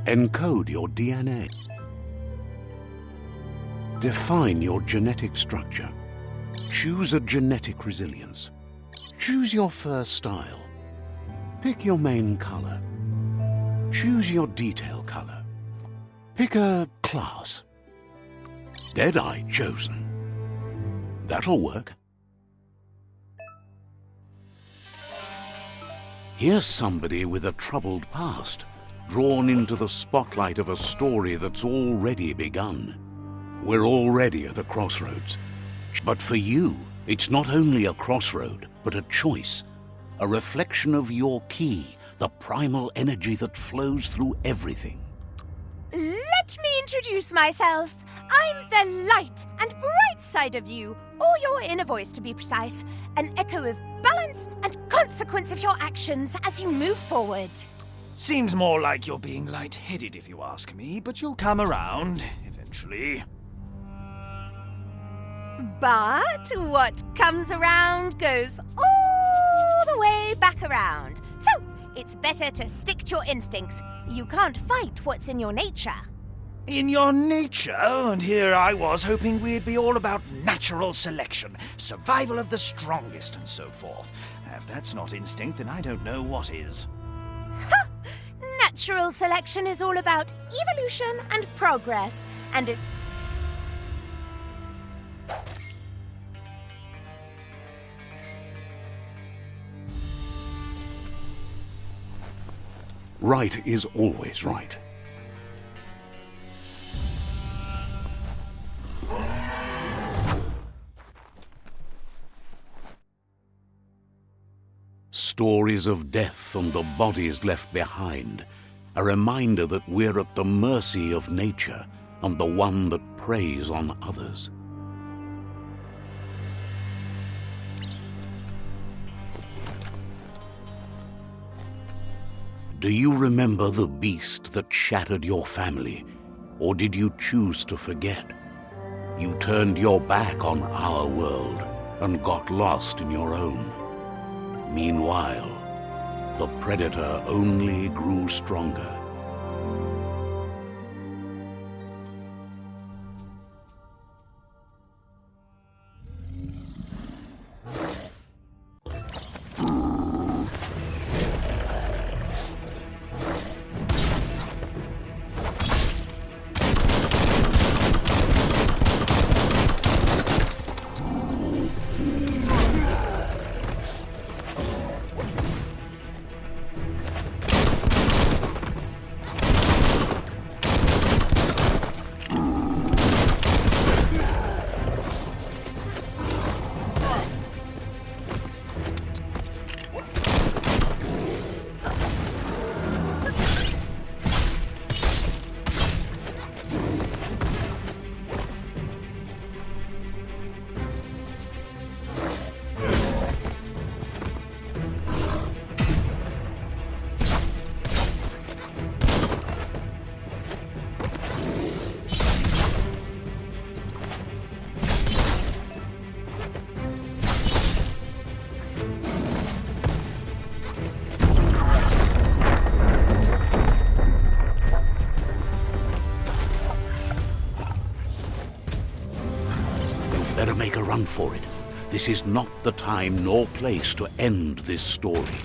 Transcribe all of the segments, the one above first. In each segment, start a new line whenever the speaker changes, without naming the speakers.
Encode your DNA. Define your genetic structure. Choose a genetic resilience. Choose your fur style. Pick your main color. Choose your detail color. Pick a class. Deadeye chosen. That'll work. Here's somebody with a troubled past, drawn into the spotlight of a story that's already begun. We're already at a crossroads. But for you, it's not only a crossroad, but a choice. A reflection of your key, the primal energy that flows through everything.
Let me introduce myself. I'm the light and bright side of you, or your inner voice to be precise. An echo of balance and consequence of your actions as you move forward.
Seems more like you're being light-headed if you ask me, but you'll come around eventually.
But what comes around goes all the way back around. So, it's better to stick to your instincts. You can't fight what's in your nature.
In your nature? And here I was hoping we'd be all about natural selection, survival of the strongest and so forth. If that's not instinct, then I don't know what is.
Ha! Natural selection is all about evolution and progress, and is...
Right is always right. Stories of death and the bodies left behind, a reminder that we're at the mercy of nature and the one that preys on others. Do you remember the beast that shattered your family, or did you choose to forget? You turned your back on our world and got lost in your own. Meanwhile, the predator only grew stronger. Better make a run for it. This is not the time nor place to end this story.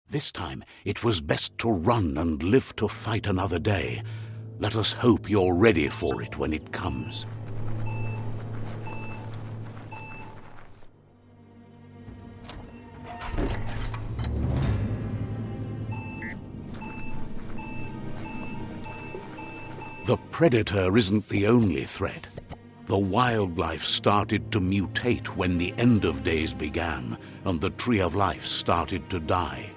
This time, it was best to run and live to fight another day. Let us hope you're ready for it when it comes. The predator isn't the only threat. The wildlife started to mutate when the end of days began, and the tree of life started to die.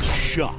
Sharp.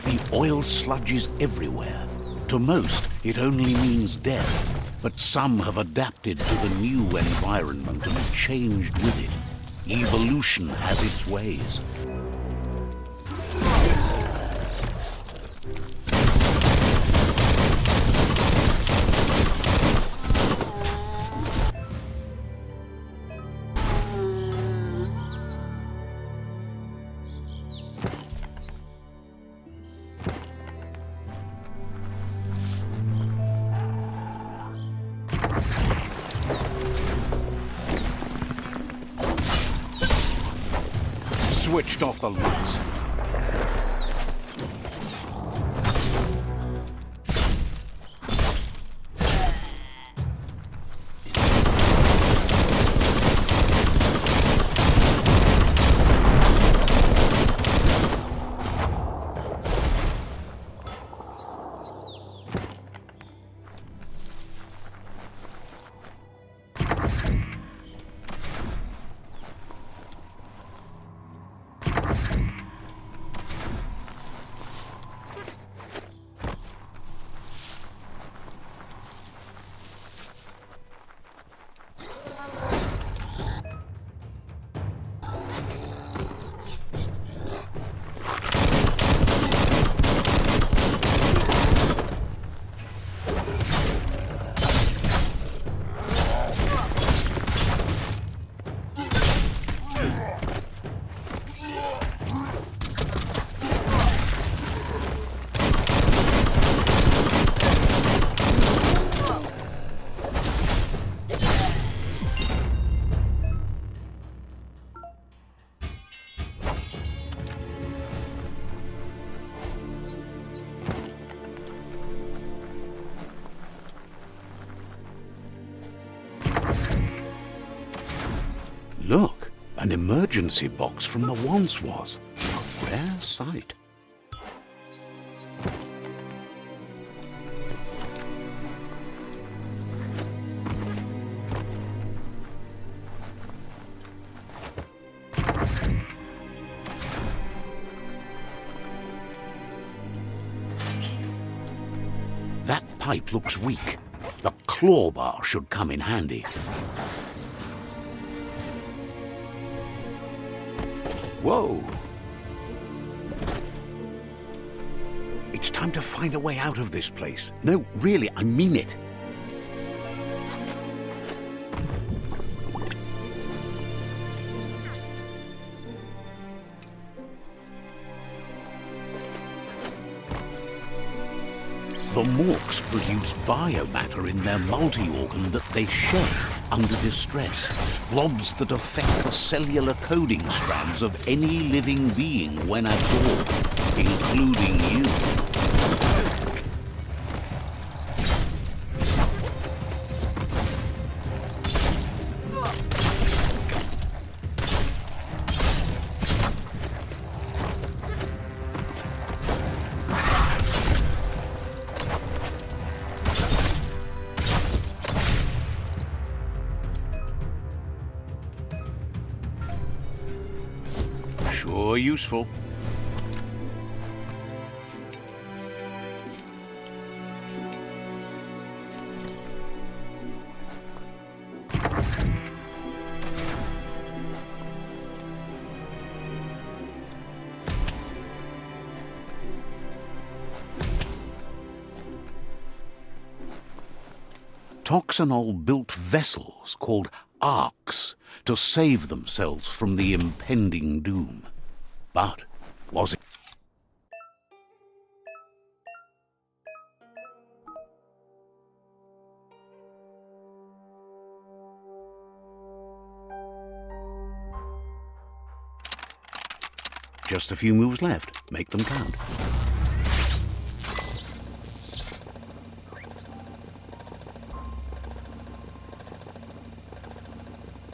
The oil sludges everywhere. To most, it only means death, but some have adapted to the new environment and changed with it. Evolution has its ways. Switched off the lights. Look, an emergency box from the once was. A rare sight. That pipe looks weak. The claw bar should come in handy. Whoa! It's time to find a way out of this place. No, really, I mean it. The Morks produce biomatter in their multi-organ that they shed under distress. Blobs that affect the cellular coding strands of any living being when absorbed, including you. Sure useful. Toxanol built vessels called arks to save themselves from the impending doom. But was it? Just a few moves left. Make them count.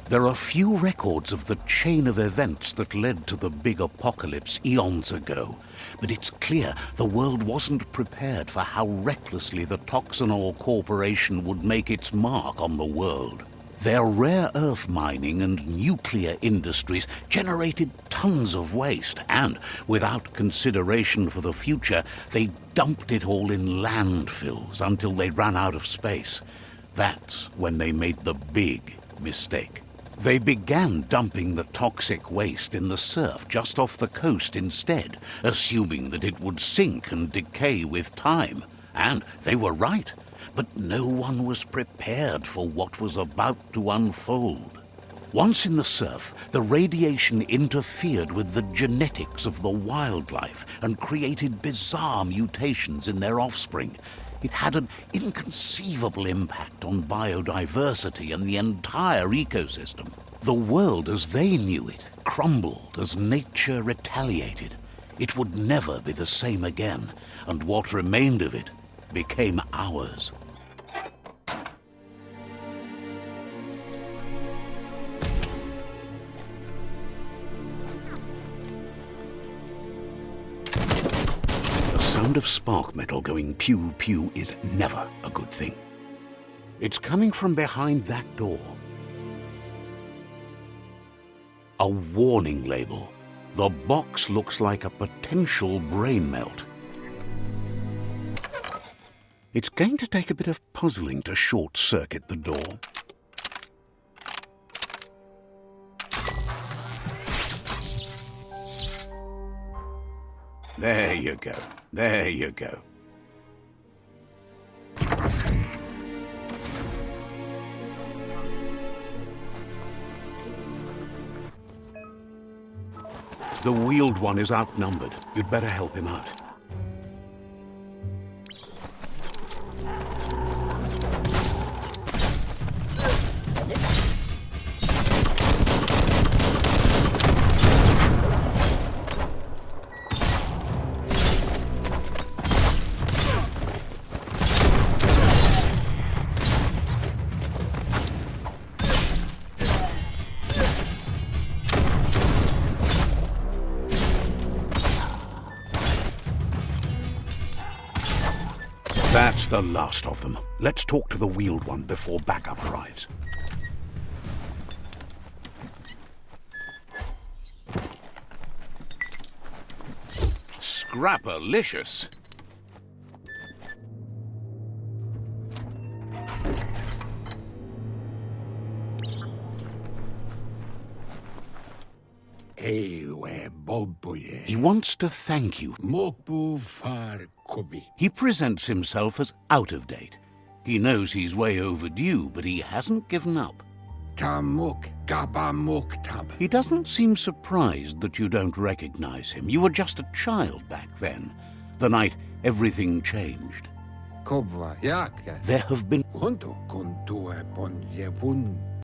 There are few records of the chain of events that led to the big apocalypse eons ago, but it's clear the world wasn't prepared for how recklessly the Toxanol Corporation would make its mark on the world. Their rare earth mining and nuclear industries generated tons of waste, and, without consideration for the future, they dumped it all in landfills until they ran out of space. That's when they made the big mistake. They began dumping the toxic waste in the surf just off the coast instead, assuming that it would sink and decay with time. And they were right, but no one was prepared for what was about to unfold. Once in the surf, the radiation interfered with the genetics of the wildlife and created bizarre mutations in their offspring. It had an inconceivable impact on biodiversity and the entire ecosystem. The world as they knew it crumbled as nature retaliated. It would never be the same again, and what remained of it became ours. The sound of spark metal going pew-pew is never a good thing. It's coming from behind that door. A warning label. The box looks like a potential brain melt. It's going to take a bit of puzzling to short-circuit the door. There you go. There you go. The wheeled one is outnumbered. You'd better help him out. That's the last of them. Let's talk to the wheeled one before backup arrives. Scrapalicious. He wants to thank you. He presents himself as out of date. He knows he's way overdue, but he hasn't given up. He doesn't seem surprised that you don't recognize him. You were just a child back then, the night everything changed. There have been